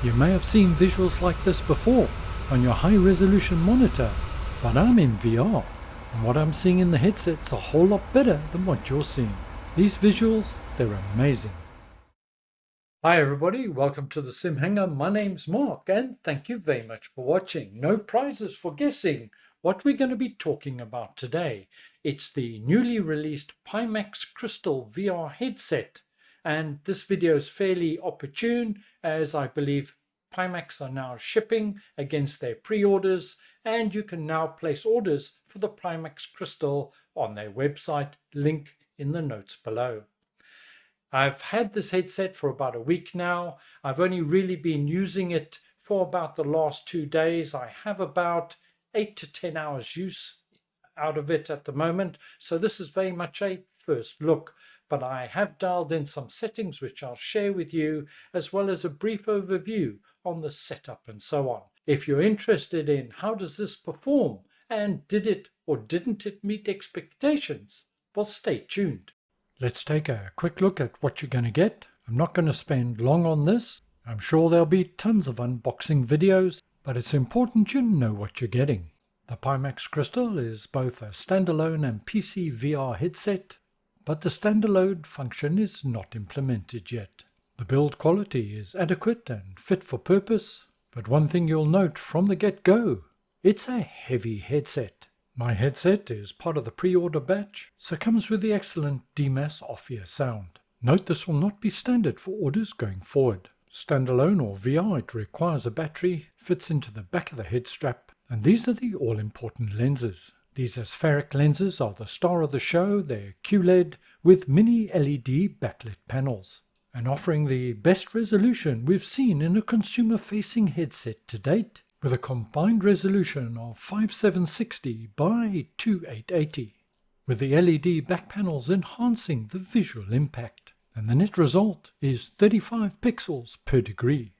You may have seen visuals like this before on your high-resolution monitor, but I'm in VR, and what I'm seeing in the headset's a whole lot better than what you're seeing. These visuals, they're amazing. Hi everybody, welcome to the Sim Hangar. My name's Mark, and thank you very much for watching. No prizes for guessing what we're going to be talking about today. It's the newly released Pimax Crystal VR headset. And this video is fairly opportune, as I believe Pimax are now shipping against their pre-orders, and you can now place orders for the Pimax Crystal on their website, link in the notes below. I've had this headset for about a week now. I've only really been using it for about the last 2 days. I have about 8 to 10 hours use out of it at the moment, so this is very much a first look. But I have dialed in some settings which I'll share with you, as well as a brief overview on the setup and so on. If you're interested in how does this perform and did it or didn't it meet expectations, well, stay tuned. Let's take a quick look at what you're going to get. I'm not going to spend long on this. I'm sure there'll be tons of unboxing videos, but it's important you know what you're getting. The Pimax Crystal is both a standalone and PC VR headset, but the standalone function is not implemented yet. The build quality is adequate and fit for purpose, but one thing you'll note from the get-go, it's a heavy headset. My headset is part of the pre-order batch, so comes with the excellent DMAS off-ear sound. Note this will not be standard for orders going forward. Standalone or VR, it requires a battery, fits into the back of the head strap, and these are the all-important lenses. These aspheric lenses are the star of the show. They're QLED with mini LED backlit panels, and offering the best resolution we've seen in a consumer-facing headset to date, with a combined resolution of 5760 by 2880, with the LED back panels enhancing the visual impact, and the net result is 35 pixels per degree.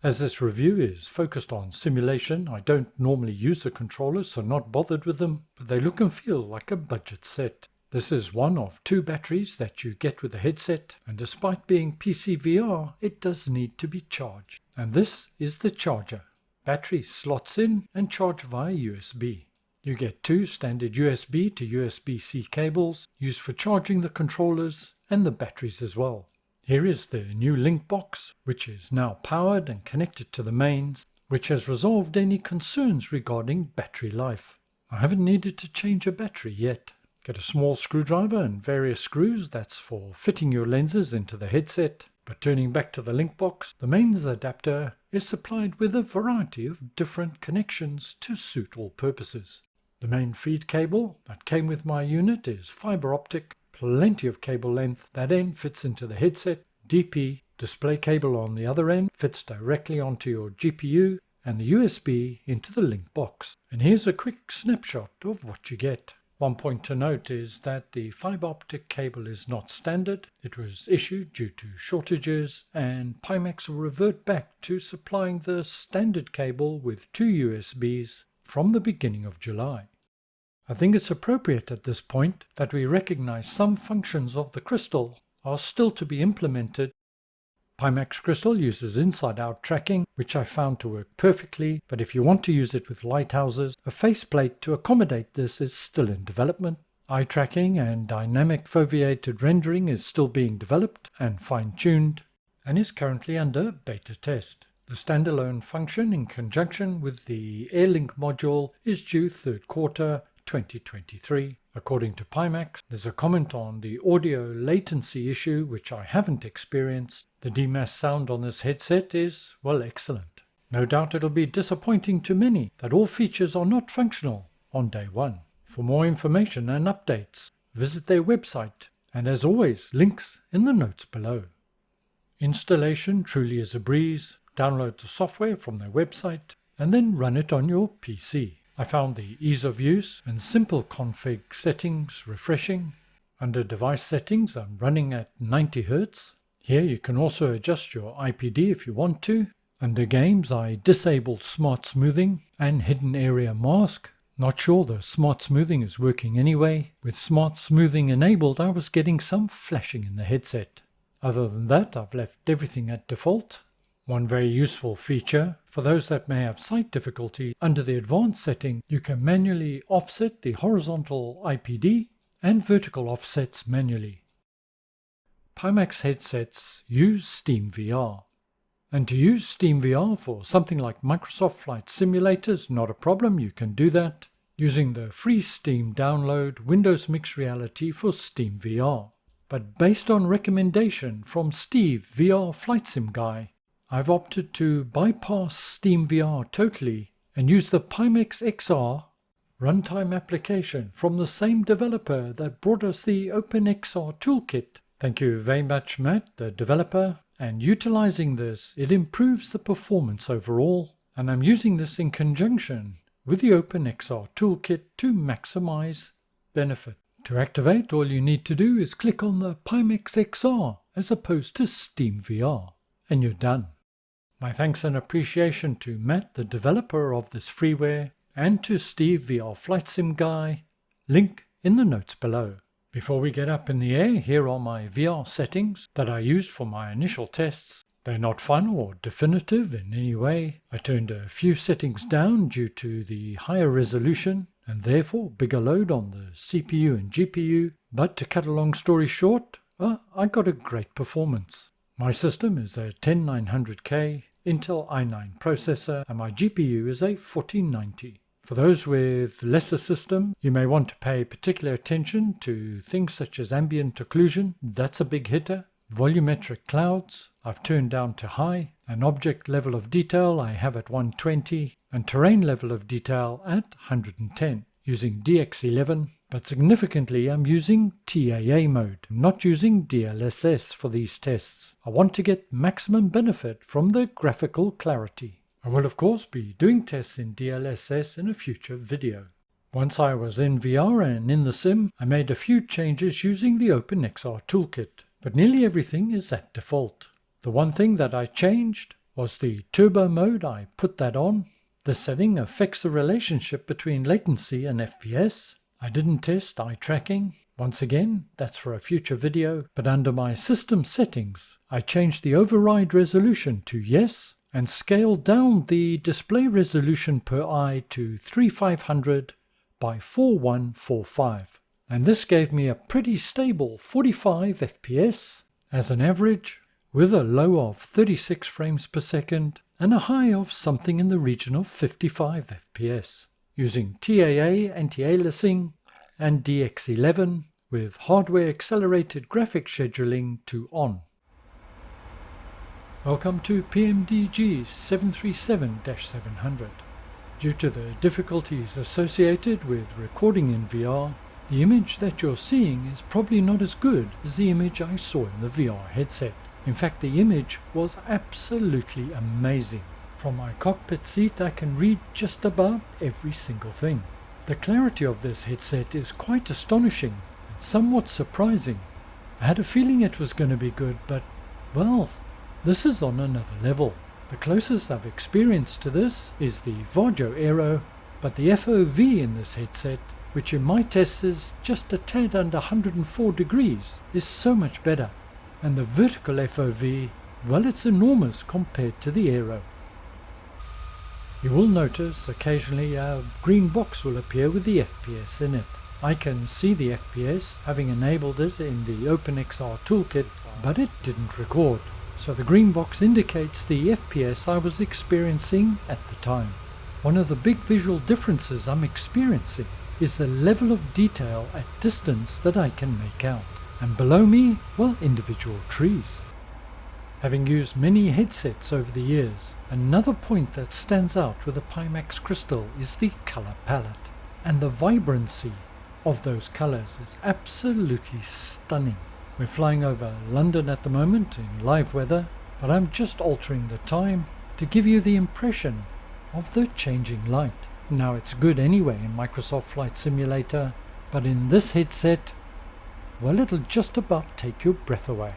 As this review is focused on simulation, I don't normally use the controllers, so not bothered with them, but they look and feel like a budget set. This is one of 2 batteries that you get with the headset, and despite being PC VR, it does need to be charged. And this is the charger. Battery slots in and charge via USB. You get 2 standard USB to USB-C cables used for charging the controllers and the batteries as well. Here is the new link box, which is now powered and connected to the mains, which has resolved any concerns regarding battery life. I haven't needed to change a battery yet. Get a small screwdriver and various screws, that's for fitting your lenses into the headset. But turning back to the link box, the mains adapter is supplied with a variety of different connections to suit all purposes. The main feed cable that came with my unit is fiber optic, plenty of cable length. That end fits into the headset. DP, display cable on the other end, fits directly onto your GPU, and the USB into the link box. And here's a quick snapshot of what you get. One point to note is that the fiber optic cable is not standard. It was issued due to shortages, and Pimax will revert back to supplying the standard cable with 2 USBs from the beginning of July. I think it's appropriate at this point that we recognize some functions of the Crystal are still to be implemented. Pimax Crystal uses inside-out tracking, which I found to work perfectly, but if you want to use it with lighthouses, a faceplate to accommodate this is still in development. Eye tracking and dynamic foveated rendering is still being developed and fine-tuned, and is currently under beta test. The standalone function in conjunction with the AirLink module is due 3rd quarter 2023. According to Pimax, there's a comment on the audio latency issue, which I haven't experienced. The DMAS sound on this headset is, well, excellent. No doubt it'll be disappointing to many that all features are not functional on day one. For more information and updates, visit their website, and as always, links in the notes below. Installation truly is a breeze. Download the software from their website and then run it on your PC. I found the ease of use and simple config settings refreshing. Under device settings, I'm running at 90 Hz. Here you can also adjust your IPD if you want to. Under games, I disabled smart smoothing and hidden area mask. Not sure the smart smoothing is working anyway. With smart smoothing enabled, I was getting some flashing in the headset. Other than that, I've left everything at default. One very useful feature for those that may have sight difficulty, under the advanced setting you can manually offset the horizontal IPD and vertical offsets manually. Pimax headsets use SteamVR. And to use SteamVR for something like Microsoft Flight Simulator is not a problem, you can do that using the free Steam download Windows Mixed Reality for SteamVR. But based on recommendation from Steve, VR Flight Sim Guy, I've opted to bypass SteamVR totally and use the Pimax XR runtime application from the same developer that brought us the OpenXR toolkit. Thank you very much, Matt, the developer. And utilizing this, it improves the performance overall, and I'm using this in conjunction with the OpenXR toolkit to maximize benefit. To activate, all you need to do is click on the Pimax XR as opposed to SteamVR, and you're done. My thanks and appreciation to Matt, the developer of this freeware, and to Steve, VR Flight Sim Guy, link in the notes below. Before we get up in the air, here are my VR settings that I used for my initial tests. They're not final or definitive in any way. I turned a few settings down due to the higher resolution and therefore bigger load on the CPU and GPU, but to cut a long story short, I got a great performance. My system is a 10900K Intel i9 processor and my GPU is a 4090. For those with lesser system, you may want to pay particular attention to things such as ambient occlusion, that's a big hitter, volumetric clouds, I've turned down to high, and object level of detail I have at 120, and terrain level of detail at 110, using DX11, but significantly I'm using TAA mode, not using DLSS for these tests. I want to get maximum benefit from the graphical clarity. I will of course be doing tests in DLSS in a future video. Once I was in VR and in the sim, I made a few changes using the OpenXR toolkit, but nearly everything is at default. The one thing that I changed was the turbo mode. I put that on. This setting affects the relationship between latency and FPS. I didn't test eye tracking. Once again, that's for a future video, but under my system settings, I changed the override resolution to yes, and scaled down the display resolution per eye to 3500 by 4145. And this gave me a pretty stable 45 FPS as an average, with a low of 36 frames per second and a high of something in the region of 55 FPS, using TAA anti-aliasing and DX11 with hardware accelerated graphic scheduling to on. Welcome to PMDG 737-700. Due to the difficulties associated with recording in VR, the image that you're seeing is probably not as good as the image I saw in the VR headset. In fact, the image was absolutely amazing. From my cockpit seat I can read just about every single thing. The clarity of this headset is quite astonishing and somewhat surprising. I had a feeling it was going to be good, but, well, this is on another level. The closest I've experienced to this is the Varjo Aero, but the FOV in this headset, which in my tests is just a tad under 104 degrees, is so much better. And the vertical FOV, well, it's enormous compared to the Aero. You will notice occasionally a green box will appear with the FPS in it. I can see the FPS, having enabled it in the OpenXR toolkit, but it didn't record. So the green box indicates the FPS I was experiencing at the time. One of the big visual differences I'm experiencing is the level of detail at distance that I can make out. And below me, well, individual trees. Having used many headsets over the years, another point that stands out with the Pimax Crystal is the color palette. And the vibrancy of those colors is absolutely stunning. We're flying over London at the moment in live weather, but I'm just altering the time to give you the impression of the changing light. Now it's good anyway in Microsoft Flight Simulator, but in this headset, well, it'll just about take your breath away.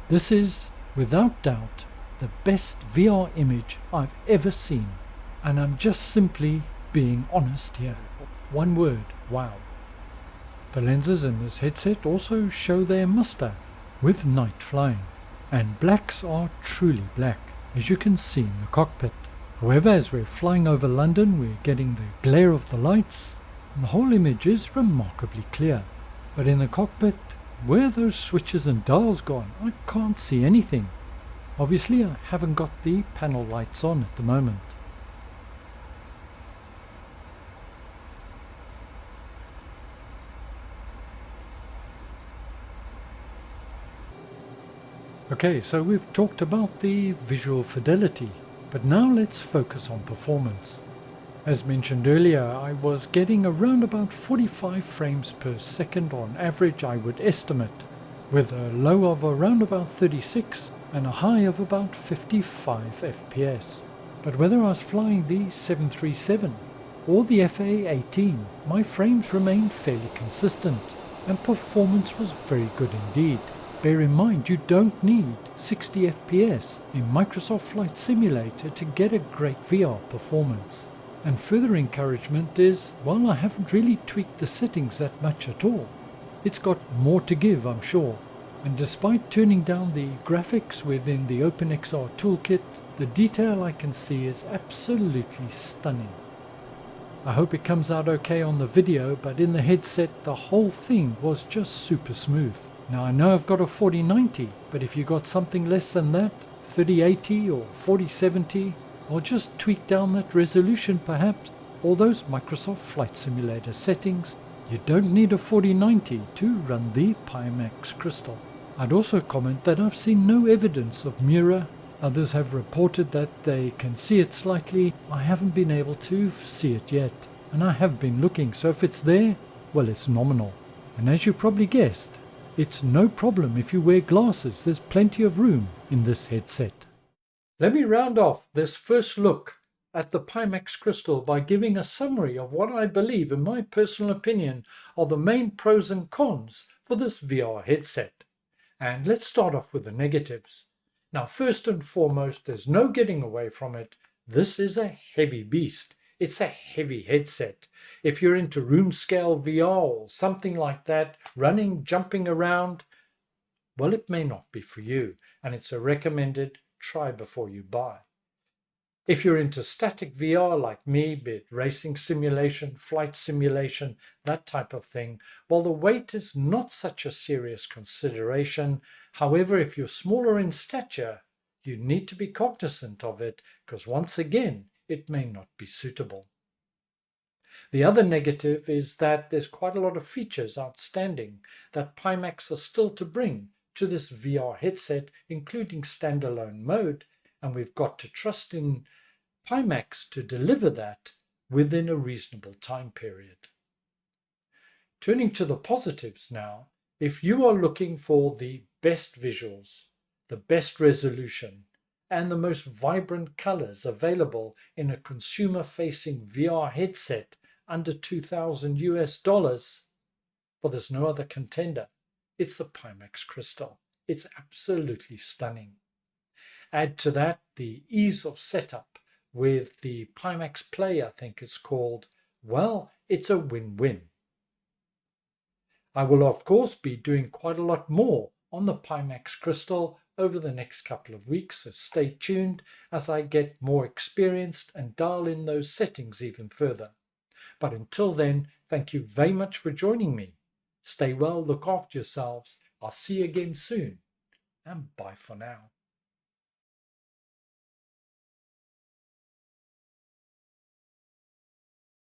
This is, without doubt, the best VR image I've ever seen, and I'm just simply being honest here. One word, wow. The lenses in this headset also show their muster with night flying, and blacks are truly black. as you can see in the cockpit. However, as we're flying over London, we're getting the glare of the lights, and the whole image is remarkably clear. But in the cockpit, where are those switches and dials gone? I can't see anything. Obviously, I haven't got the panel lights on at the moment. Okay, so we've talked about the visual fidelity, but now let's focus on performance. As mentioned earlier, I was getting around about 45 frames per second on average, I would estimate, with a low of around about 36 and a high of about 55 FPS. But whether I was flying the 737 or the FA-18, my frames remained fairly consistent and performance was very good indeed. Bear in mind, you don't need 60 FPS in Microsoft Flight Simulator to get a great VR performance. And further encouragement is, while I haven't really tweaked the settings that much at all, it's got more to give, I'm sure. And despite turning down the graphics within the OpenXR toolkit, the detail I can see is absolutely stunning. I hope it comes out okay on the video, but in the headset the whole thing was just super smooth. Now I know I've got a 4090, but if you got something less than that, 3080 or 4070, I'll just tweak down that resolution perhaps, or those Microsoft Flight Simulator settings. You don't need a 4090 to run the Pimax Crystal. I'd also comment that I've seen no evidence of mirror. Others have reported that they can see it slightly. I haven't been able to see it yet, and I have been looking, so if it's there, well, it's nominal. And as you probably guessed, it's no problem if you wear glasses. There's plenty of room in this headset. Let me round off this first look at the Pimax Crystal by giving a summary of what I believe, in my personal opinion, are the main pros and cons for this VR headset. And let's start off with the negatives. Now, first and foremost, there's no getting away from it. This is a heavy beast. It's a heavy headset. If you're into room scale VR or something like that, running, jumping around, well, it may not be for you, and it's a recommended try before you buy. If you're into static VR like me, be it racing simulation, flight simulation, that type of thing, well, the weight is not such a serious consideration. However, if you're smaller in stature, you need to be cognizant of it, because once again, it may not be suitable. The other negative is that there's quite a lot of features outstanding that Pimax are still to bring to this VR headset, including standalone mode, and we've got to trust in Pimax to deliver that within a reasonable time period. Turning to the positives now, if you are looking for the best visuals, the best resolution, and the most vibrant colors available in a consumer-facing VR headset under $2,000 US, well, there's no other contender. It's the Pimax Crystal. It's absolutely stunning. Add to that the ease of setup with the Pimax Play, I think it's called. Well, it's a win-win. I will, of course, be doing quite a lot more on the Pimax Crystal over the next couple of weeks, so stay tuned as I get more experienced and dial in those settings even further. But until then, thank you very much for joining me. Stay well, look after yourselves. I'll see you again soon, and bye for now.